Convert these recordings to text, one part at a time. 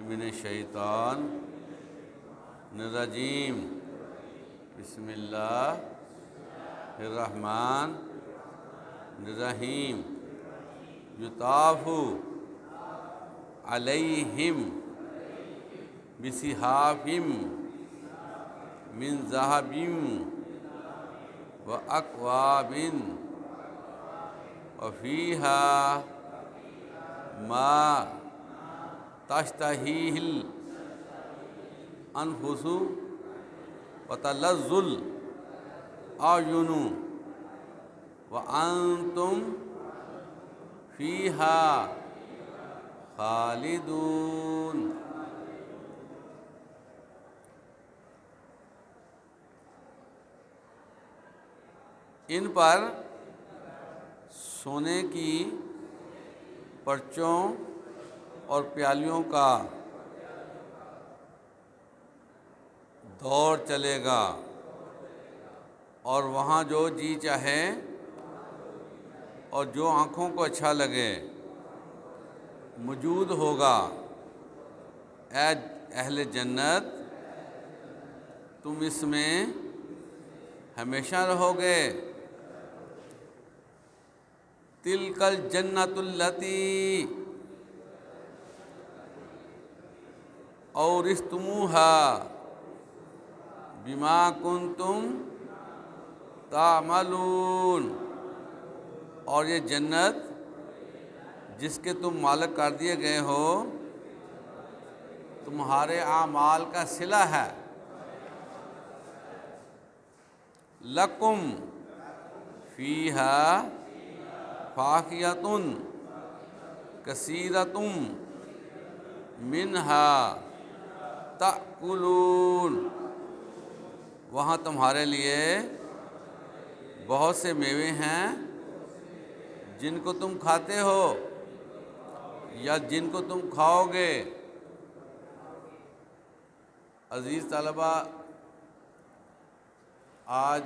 من الشیطان الرجیم بسم اللہ الرحمن الرحیم یطاف علیہم بصحاف من ذہب واکواب وفیہا ما تشتہیہ الانفس وتلذ الاعین وانتم فیہا خالدون۔ ان پر سونے کی پرچوں اور پیالیوں کا دور چلے گا، اور وہاں جو جی چاہے اور جو آنکھوں کو اچھا لگے موجود ہوگا۔ اے اہل جنت، تم اس میں ہمیشہ رہو گے۔ تلک الجنۃ التی اورثتموہا بما کنتم تعملون۔ اور یہ جنت جس کے تم مالک کر دیے گئے ہو، تمہارے اعمال کا صلہ ہے۔ لکم فیہا فاکہۃ کثیرۃ منہا تأکلون۔ وہاں تمہارے لیے بہت سے میوے ہیں جن کو تم کھاتے ہو یا جن کو تم کھاؤ گے۔ عزیز طلبہ، آج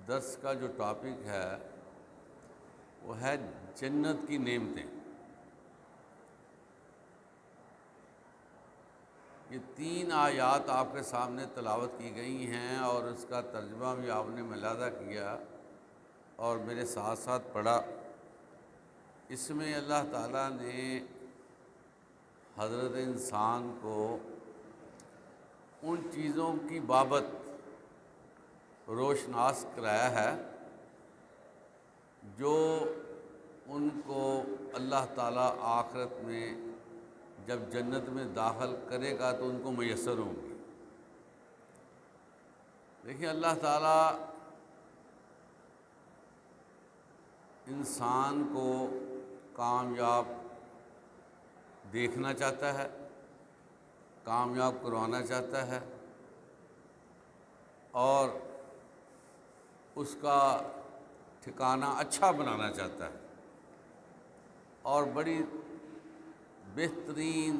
درس کا جو ٹاپک ہے وہ ہے جنت کی نعمتیں۔ یہ 3 آیات آپ کے سامنے تلاوت کی گئی ہیں اور اس کا ترجمہ بھی آپ نے ملاحظہ کیا اور میرے ساتھ ساتھ پڑھا۔ اس میں اللہ تعالیٰ نے حضرت انسان کو ان چیزوں کی بابت روشناس کرایا ہے جو ان کو اللہ تعالیٰ آخرت میں جب جنت میں داخل کرے گا تو ان کو میسر ہوں گی۔ دیکھیں، اللہ تعالیٰ انسان کو کامیاب دیکھنا چاہتا ہے، کامیاب کروانا چاہتا ہے، اور اس کا ٹھکانہ اچھا بنانا چاہتا ہے، اور بڑی بہترین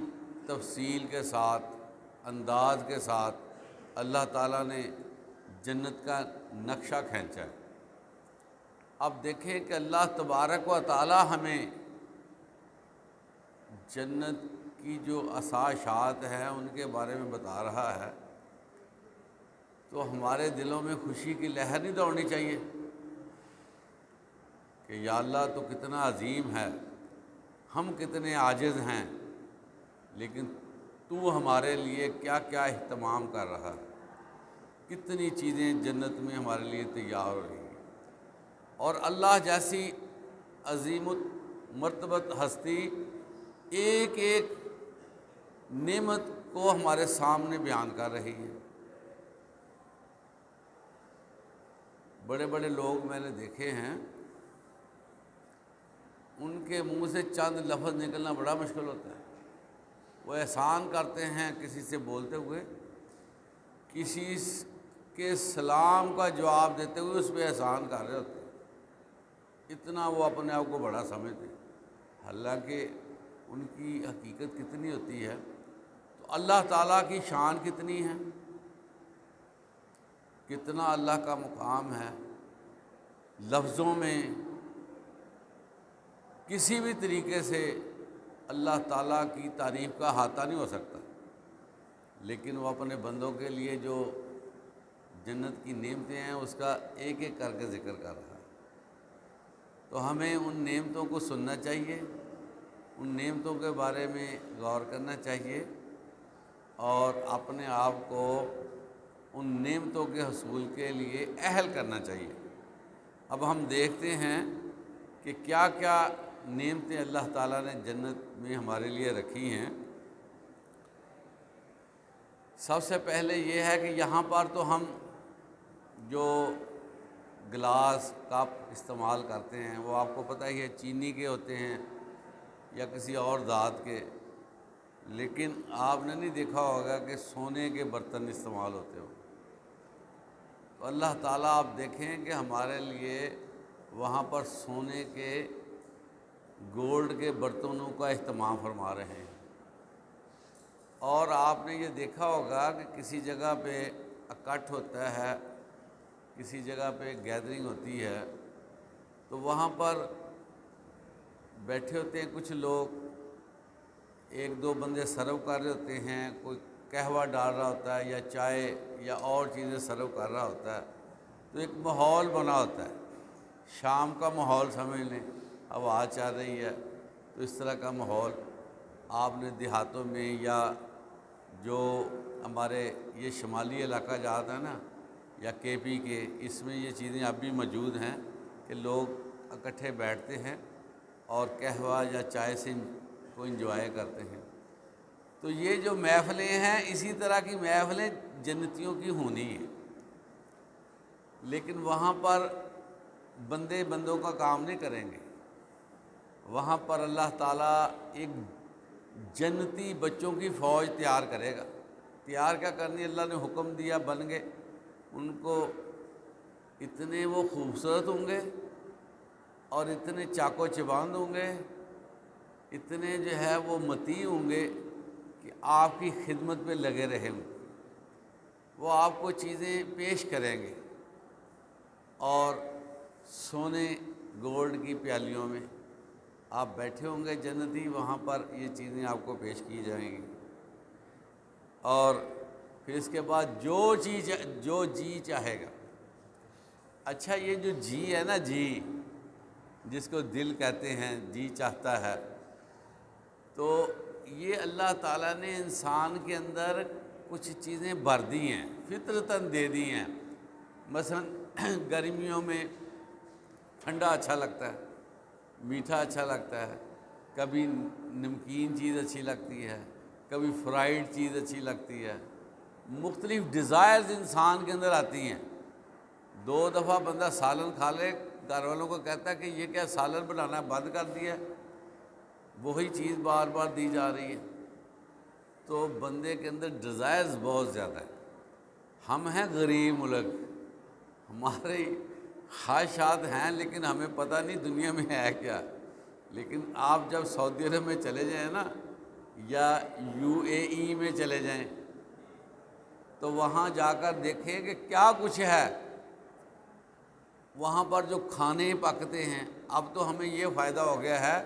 تفصیل کے ساتھ، انداز کے ساتھ اللہ تعالیٰ نے جنت کا نقشہ کھینچا ہے۔ اب دیکھیں کہ اللہ تبارک و تعالیٰ ہمیں جنت کی جو آسائشات ہیں ان کے بارے میں بتا رہا ہے، تو ہمارے دلوں میں خوشی کی لہر نہیں دوڑنی چاہیے کہ یا اللہ تو کتنا عظیم ہے، ہم کتنے عاجز ہیں، لیکن تو ہمارے لیے کیا کیا اہتمام کر رہا ہے، کتنی چیزیں جنت میں ہمارے لیے تیار ہو رہی ہیں۔ اور اللہ جیسی عظیم مرتبت ہستی ایک ایک نعمت کو ہمارے سامنے بیان کر رہی ہے۔ بڑے بڑے لوگ میں نے دیکھے ہیں، ان کے منہ سے چند لفظ نکلنا بڑا مشکل ہوتا ہے۔ وہ احسان کرتے ہیں کسی سے بولتے ہوئے، کسی کے سلام کا جواب دیتے ہوئے اس پہ احسان کر رہے ہوتے ہیں، اتنا وہ اپنے آپ کو بڑا سمجھتے ہیں، حالانکہ ان کی حقیقت کتنی ہوتی ہے۔ تو اللہ تعالیٰ کی شان کتنی ہے، کتنا اللہ کا مقام ہے، لفظوں میں کسی بھی طریقے سے اللہ تعالیٰ کی تعریف کا احاطہ نہیں ہو سکتا، لیکن وہ اپنے بندوں کے لیے جو جنت کی نعمتیں ہیں اس کا ایک ایک کر کے ذکر کر رہا ہے۔ تو ہمیں ان نعمتوں کو سننا چاہیے، ان نعمتوں کے بارے میں غور کرنا چاہیے اور اپنے آپ کو ان نعمتوں کے حصول کے لیے اہل کرنا چاہیے۔ اب ہم دیکھتے ہیں کہ کیا کیا نعمتیں اللہ تعالیٰ نے جنت میں ہمارے لیے رکھی ہیں۔ سب سے پہلے یہ ہے کہ یہاں پر تو ہم جو گلاس کپ استعمال کرتے ہیں وہ آپ کو پتہ ہی ہے چینی کے ہوتے ہیں یا کسی اور ذات کے، لیکن آپ نے نہیں دیکھا ہوگا کہ سونے کے برتن استعمال ہوتے ہو۔ تو اللہ تعالیٰ آپ دیکھیں کہ ہمارے لیے وہاں پر سونے کے گولڈ کے برتنوں کا اہتمام فرما رہے ہیں۔ اور آپ نے یہ دیکھا ہوگا کہ کسی جگہ پہ اکٹھ ہوتا ہے، کسی جگہ پہ گیدرنگ ہوتی ہے، تو وہاں پر بیٹھے ہوتے ہیں کچھ لوگ، ایک دو بندے سرو کر رہے ہوتے ہیں، کوئی قہوہ ڈال رہا ہوتا ہے یا چائے یا اور چیزیں سرو کر رہا ہوتا ہے، تو ایک ماحول بنا ہوتا ہے، شام کا ماحول سمجھ لیں، ہوا چل رہی ہے، تو اس طرح کا ماحول آپ نے دیہاتوں میں یا جو ہمارے یہ شمالی علاقہ جاتا ہے نا یا کے پی کے، اس میں یہ چیزیں اب بھی موجود ہیں کہ لوگ اکٹھے بیٹھتے ہیں اور قہوہ یا چائے سے کو انجوائے کرتے ہیں۔ تو یہ جو محفلیں ہیں اسی طرح کی محفلیں جنتیوں کی ہونی ہیں، لیکن وہاں پر بندے بندوں کا کام نہیں کریں گے، وہاں پر اللہ تعالیٰ ایک جنتی بچوں کی فوج تیار کرے گا۔ تیار کیا کرنی، اللہ نے حکم دیا بن گئے، ان کو اتنے وہ خوبصورت ہوں گے اور اتنے چاق و چباند ہوں گے، اتنے جو ہے وہ مطیع ہوں گے کہ آپ کی خدمت پہ لگے رہیں گے، وہ آپ کو چیزیں پیش کریں گے اور سونے گولڈ کی پیالیوں میں آپ بیٹھے ہوں گے جنتی، وہاں پر یہ چیزیں آپ کو پیش کی جائیں گی۔ اور پھر اس کے بعد جو جی چاہے گا۔ اچھا، یہ جو جی ہے نا، جی جس کو دل کہتے ہیں، جی چاہتا ہے، تو یہ اللہ تعالیٰ نے انسان کے اندر کچھ چیزیں بھر دی ہیں، فطرتاً دے دی ہیں۔ مثلا گرمیوں میں ٹھنڈا اچھا لگتا ہے، میٹھا اچھا لگتا ہے، کبھی نمکین چیز اچھی لگتی ہے، کبھی فرائیڈ چیز اچھی لگتی ہے، مختلف ڈیزائرز انسان کے اندر آتی ہیں۔ دو دفعہ بندہ سالن کھا لے، گھر والوں کو کہتا ہے کہ یہ کیا سالن بنانا بند کر دیا ہے، وہی چیز بار بار دی جا رہی ہے۔ تو بندے کے اندر ڈیزائرز بہت زیادہ ہے۔ ہم ہیں غریب ملک، ہماری خواہشات ہیں لیکن ہمیں پتہ نہیں دنیا میں ہے کیا۔ لیکن آپ جب سعودی عرب میں چلے جائیں نا یا UAE میں چلے جائیں تو وہاں جا کر دیکھیں کہ کیا کچھ ہے وہاں پر، جو کھانے پکتے ہیں۔ اب تو ہمیں یہ فائدہ ہو گیا ہے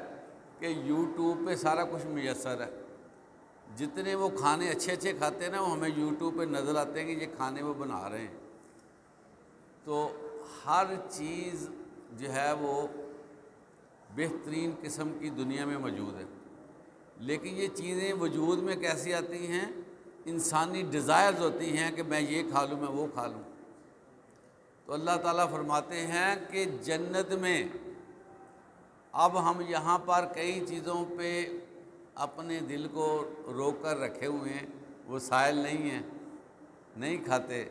کہ یوٹیوب پہ سارا کچھ میسر ہے، جتنے وہ کھانے اچھے اچھے کھاتے ہیں نا وہ ہمیں یوٹیوب پہ نظر آتے ہیں کہ یہ کھانے وہ بنا رہے ہیں۔ تو ہر چیز جو ہے وہ بہترین قسم کی دنیا میں موجود ہے، لیکن یہ چیزیں وجود میں کیسی آتی ہیں؟ انسانی ڈیزائرز ہوتی ہیں کہ میں یہ کھا لوں، میں وہ کھا لوں۔ تو اللہ تعالیٰ فرماتے ہیں کہ جنت میں اب ہم یہاں پر کئی چیزوں پہ اپنے دل کو روک کر رکھے ہوئے ہیں، وہ سائل نہیں ہیں، نہیں کھاتے،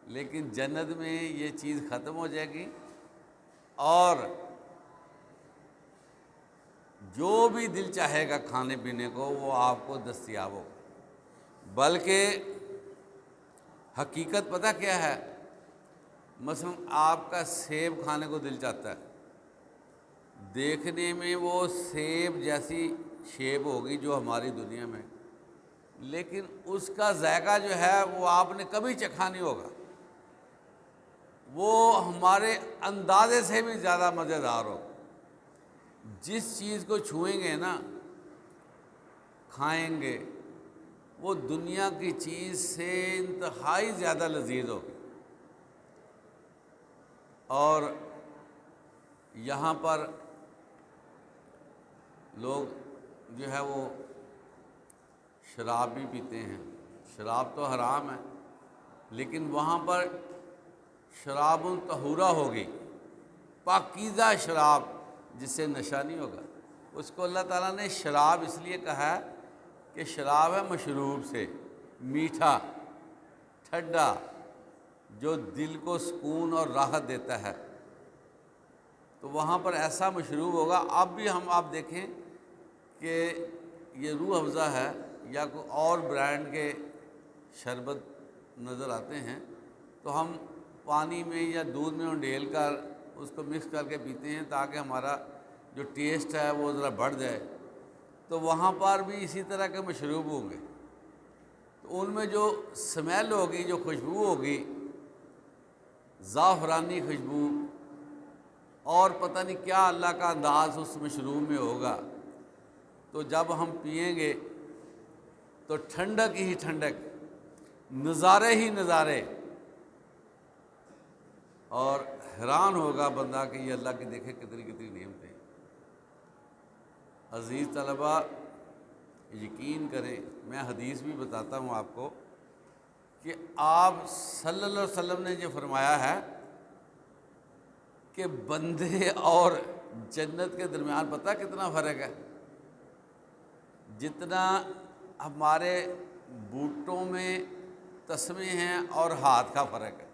لیکن جنت میں یہ چیز ختم ہو جائے گی اور جو بھی دل چاہے گا کھانے پینے کو وہ آپ کو دستیاب ہو۔ بلکہ حقیقت پتہ کیا ہے؟ مثلا آپ کا سیب کھانے کو دل چاہتا ہے، دیکھنے میں وہ سیب جیسی شیپ ہوگی جو ہماری دنیا میں، لیکن اس کا ذائقہ جو ہے وہ آپ نے کبھی چکھا نہیں ہوگا، وہ ہمارے اندازے سے بھی زیادہ مزیدار ہو۔ جس چیز کو چھوئیں گے نا کھائیں گے وہ دنیا کی چیز سے انتہائی زیادہ لذیذ ہوگی۔ اور یہاں پر لوگ جو ہے وہ شراب بھی پیتے ہیں، شراب تو حرام ہے، لیکن وہاں پر شراب طہورہ ہوگی، پاکیزہ شراب جس سے نشہ نہیں ہوگا۔ اس کو اللہ تعالیٰ نے شراب اس لیے کہا ہے کہ شراب ہے مشروب سے، میٹھا، ٹھنڈا، جو دل کو سکون اور راحت دیتا ہے۔ تو وہاں پر ایسا مشروب ہوگا۔ اب بھی آپ دیکھیں کہ یہ روح افزا ہے یا کوئی اور برانڈ کے شربت نظر آتے ہیں تو ہم پانی میں یا دودھ میں انڈیل کر اس کو مکس کر کے پیتے ہیں تاکہ ہمارا جو ٹیسٹ ہے وہ ذرا بڑھ جائے۔ تو وہاں پر بھی اسی طرح کے مشروب ہوں گے، تو ان میں جو سمیل ہوگی، جو خوشبو ہوگی، زعفرانی خوشبو اور پتہ نہیں کیا اللہ کا انداز اس مشروب میں ہوگا، تو جب ہم پئیں گے تو ٹھنڈک ہی ٹھنڈک، نظارے ہی نظارے، اور حیران ہوگا بندہ کہ یہ اللہ کی دیکھے کتنی کتنی نعمتیں۔ عزیز طلباء، یقین کریں، میں حدیث بھی بتاتا ہوں آپ کو کہ آپ صلی اللہ علیہ وسلم نے جو فرمایا ہے کہ بندے اور جنت کے درمیان پتہ کتنا فرق ہے؟ جتنا ہمارے بوٹوں میں تسمے ہیں اور ہاتھ کا فرق ہے۔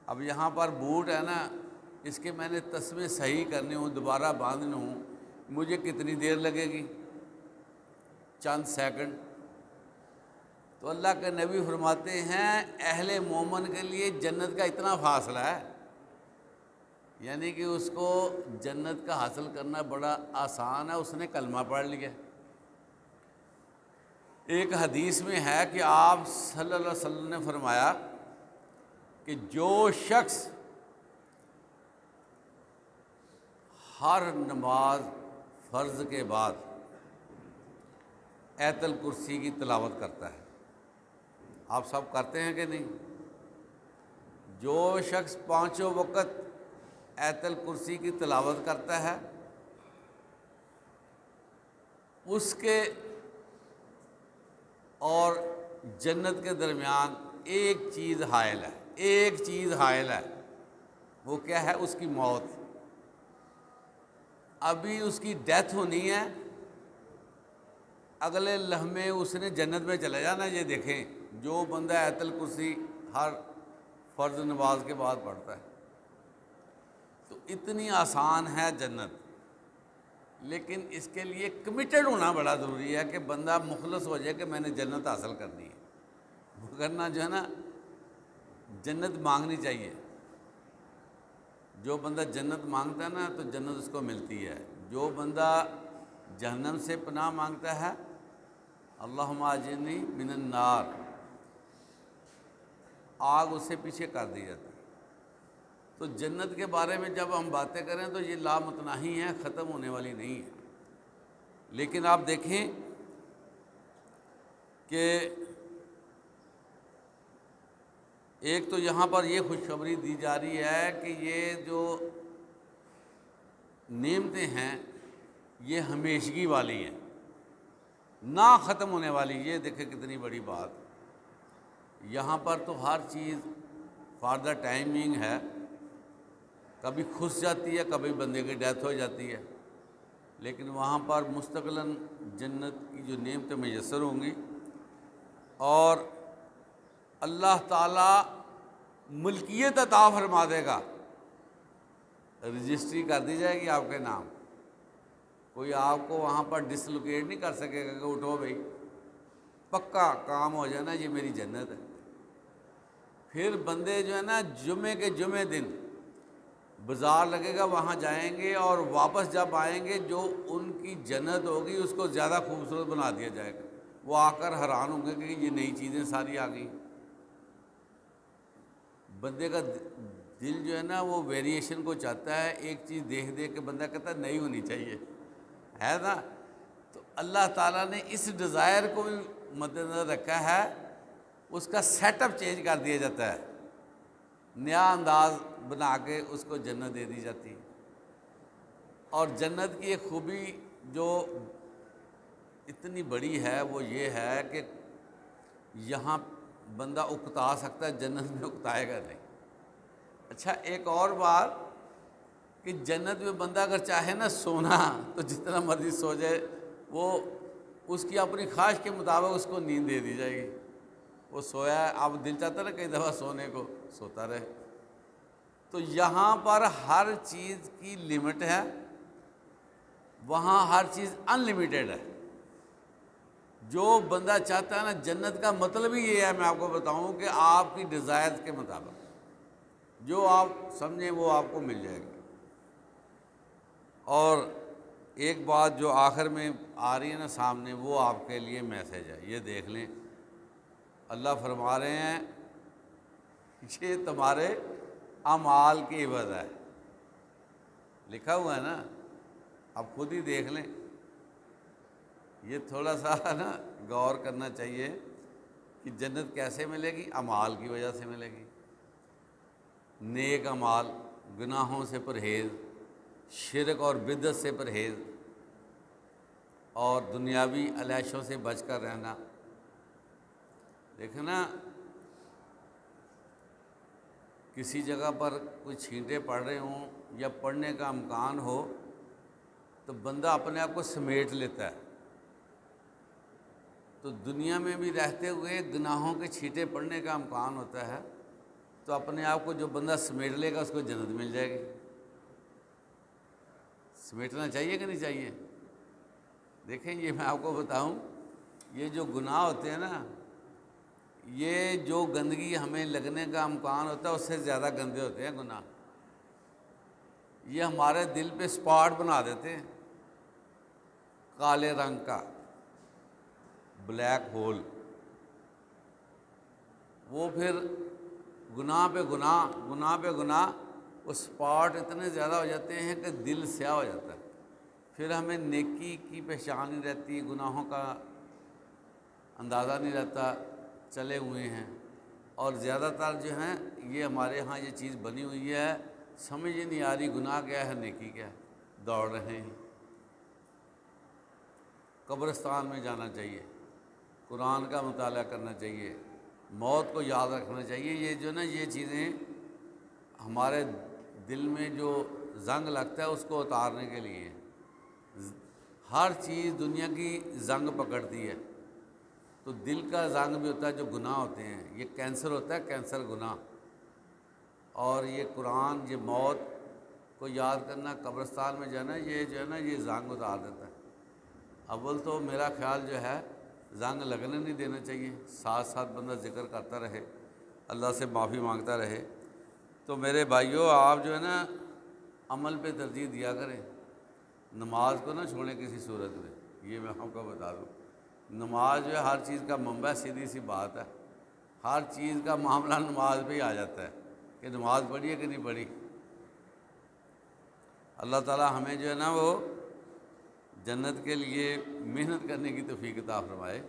اب یہاں پر بوٹ ہے نا، اس کے میں نے تسمے صحیح کرنے ہوں، دوبارہ باندھنے ہوں، مجھے کتنی دیر لگے گی؟ چند سیکنڈ۔ تو اللہ کے نبی فرماتے ہیں اہل مومن کے لیے جنت کا اتنا فاصلہ ہے، یعنی کہ اس کو جنت کا حاصل کرنا بڑا آسان ہے، اس نے کلمہ پڑھ لیا۔ ایک حدیث میں ہے کہ آپ صلی اللہ علیہ وسلم نے فرمایا کہ جو شخص ہر نماز فرض کے بعد آیت الکرسی کی تلاوت کرتا ہے، آپ سب کرتے ہیں کہ نہیں؟ جو شخص پانچوں وقت آیت الکرسی کی تلاوت کرتا ہے اس کے اور جنت کے درمیان ایک چیز حائل ہے، ایک چیز حائل ہے، وہ کیا ہے؟ اس کی موت۔ ابھی اس کی ڈیتھ ہونی ہے، اگلے لمحے اس نے جنت میں چلے جانا۔ یہ دیکھیں جو بندہ آیت الکرسی ہر فرض نماز کے بعد پڑھتا ہے، تو اتنی آسان ہے جنت، لیکن اس کے لیے کمیٹڈ ہونا بڑا ضروری ہے کہ بندہ مخلص ہو جائے کہ میں نے جنت حاصل کرنی ہے، ورنہ جو ہے نا جنت مانگنی چاہیے۔ جو بندہ جنت مانگتا ہے نا تو جنت اس کو ملتی ہے، جو بندہ جہنم سے پناہ مانگتا ہے، اللہم اجرنی من النار، آگ اس سے پیچھے کر دی جاتی ہے۔ تو جنت کے بارے میں جب ہم باتیں کریں تو یہ لامتناہی ہیں، ختم ہونے والی نہیں ہے۔ لیکن آپ دیکھیں کہ ایک تو یہاں پر یہ خوشخبری دی جا رہی ہے کہ یہ جو نعمتیں ہیں یہ ہمیشگی والی ہیں، نہ ختم ہونے والی۔ یہ دیکھیں کتنی بڑی بات۔ یہاں پر تو ہر چیز فار دا ٹائمنگ ہے، کبھی کھس جاتی ہے، کبھی بندے کی ڈیتھ ہو جاتی ہے، لیکن وہاں پر مستقلاً جنت کی جو نعمتیں میسر ہوں گی، اور اللہ تعالیٰ ملکیت عطا فرما دے گا، رجسٹری کر دی جائے گی آپ کے نام۔ کوئی آپ کو وہاں پر ڈسلوکیٹ نہیں کر سکے گا کہ اٹھو بھائی، پکا کام ہو جانا، یہ میری جنت ہے۔ پھر بندے جو ہے نا جمعے کے جمعے دن بازار لگے گا، وہاں جائیں گے، اور واپس جب آئیں گے جو ان کی جنت ہوگی اس کو زیادہ خوبصورت بنا دیا جائے گا۔ وہ آ کر حیران ہوں گے کہ یہ نئی چیزیں ساری آ گئیں۔ بندے کا دل جو ہے نا وہ ویریشن کو چاہتا ہے، ایک چیز دیکھ دیکھ کے بندہ کہتا ہے نئی ہونی چاہیے، ہے نا؟ تو اللہ تعالیٰ نے اس ڈیزائر کو بھی مد نظر رکھا ہے، اس کا سیٹ اپ چینج کر دیا جاتا ہے، نیا انداز بنا کے اس کو جنت دے دی جاتی ہے۔ اور جنت کی ایک خوبی جو اتنی بڑی ہے وہ یہ ہے کہ یہاں بندہ اکتا سکتا ہے، جنت میں اکتائے گا نہیں۔ اچھا ایک اور بات کہ جنت میں بندہ اگر چاہے نا سونا تو جتنا مرضی سو جائے، وہ اس کی اپنی خواہش کے مطابق اس کو نیند دے دی جائے گی۔ وہ سویا ہے، اب دل چاہتا ہے نا کئی دفعہ سونے کو، سوتا رہے۔ تو یہاں پر ہر چیز کی لمٹ ہے، وہاں ہر چیز ان لمیٹیڈ ہے۔ جو بندہ چاہتا ہے نا، جنت کا مطلب ہی یہ ہے، میں آپ کو بتاؤں کہ آپ کی ڈیزائر کے مطابق جو آپ سمجھیں وہ آپ کو مل جائے گی۔ اور ایک بات جو آخر میں آ رہی ہے نا سامنے، وہ آپ کے لیے میسج ہے، یہ دیکھ لیں۔ اللہ فرما رہے ہیں یہ تمہارے اعمال کی عوض ہے، لکھا ہوا ہے نا، آپ خود ہی دیکھ لیں۔ یہ تھوڑا سا نا غور کرنا چاہیے کہ جنت کیسے ملے گی؟ اعمال کی وجہ سے ملے گی۔ نیک اعمال، گناہوں سے پرہیز، شرک اور بدعت سے پرہیز، اور دنیاوی علیشوں سے بچ کر رہنا۔ دیکھیں نا، کسی جگہ پر کوئی چھینٹے پڑ رہے ہوں یا پڑنے کا امکان ہو تو بندہ اپنے آپ کو سمیٹ لیتا ہے۔ تو دنیا میں بھی رہتے ہوئے گناہوں کے چھینٹے پڑنے کا امکان ہوتا ہے، تو اپنے آپ کو جو بندہ سمیٹ لے گا اس کو جنت مل جائے گی۔ سمیٹنا چاہیے کہ نہیں چاہیے؟ دیکھیں یہ میں آپ کو بتاؤں، یہ جو گناہ ہوتے ہیں نا، یہ جو گندگی ہمیں لگنے کا امکان ہوتا ہے اس سے زیادہ گندے ہوتے ہیں گناہ۔ یہ ہمارے دل پہ اسپاٹ بنا دیتے ہیں، کالے رنگ کا بلیک ہول۔ وہ پھر گناہ پہ گناہ، گناہ پہ گناہ، وہ اسپاٹ اتنے زیادہ ہو جاتے ہیں کہ دل سیاہ ہو جاتا ہے۔ پھر ہمیں نیکی کی پہچان نہیں رہتی، گناہوں کا اندازہ نہیں رہتا، چلے ہوئے ہیں۔ اور زیادہ تر جو ہیں یہ ہمارے ہاں یہ چیز بنی ہوئی ہے، سمجھ ہی نہیں آ رہی گناہ کیا ہے نیکی کیا ہے، دوڑ رہے ہیں۔ قبرستان میں جانا چاہیے، قرآن کا مطالعہ کرنا چاہیے، موت کو یاد رکھنا چاہیے۔ یہ جو نا یہ چیزیں ہمارے دل میں جو زنگ لگتا ہے اس کو اتارنے کے لیے۔ ہر چیز دنیا کی زنگ پکڑتی ہے، تو دل کا زنگ بھی ہوتا ہے جو گناہ ہوتے ہیں، یہ کینسر ہوتا ہے، کینسر گناہ۔ اور یہ قرآن، یہ موت کو یاد کرنا، قبرستان میں جانا، یہ جو ہے نا یہ زنگ اتار دیتا ہے۔ اول تو میرا خیال جو ہے زنگ لگنے نہیں دینا چاہیے، ساتھ ساتھ بندہ ذکر کرتا رہے، اللہ سے معافی مانگتا رہے۔ تو میرے بھائیوں، آپ جو ہے نا عمل پہ ترجیح دیا کریں، نماز کو نہ چھوڑیں کسی صورت میں۔ یہ میں آپ کو بتا دوں، نماز جو ہے ہر چیز کا منبع، سیدھی سی بات ہے، ہر چیز کا معاملہ نماز پہ ہی آ جاتا ہے کہ نماز پڑھی ہے کہ نہیں پڑھی۔ اللہ تعالیٰ ہمیں جو ہے نا وہ جنت کے لیے محنت کرنے کی توفیق عطا فرمائے۔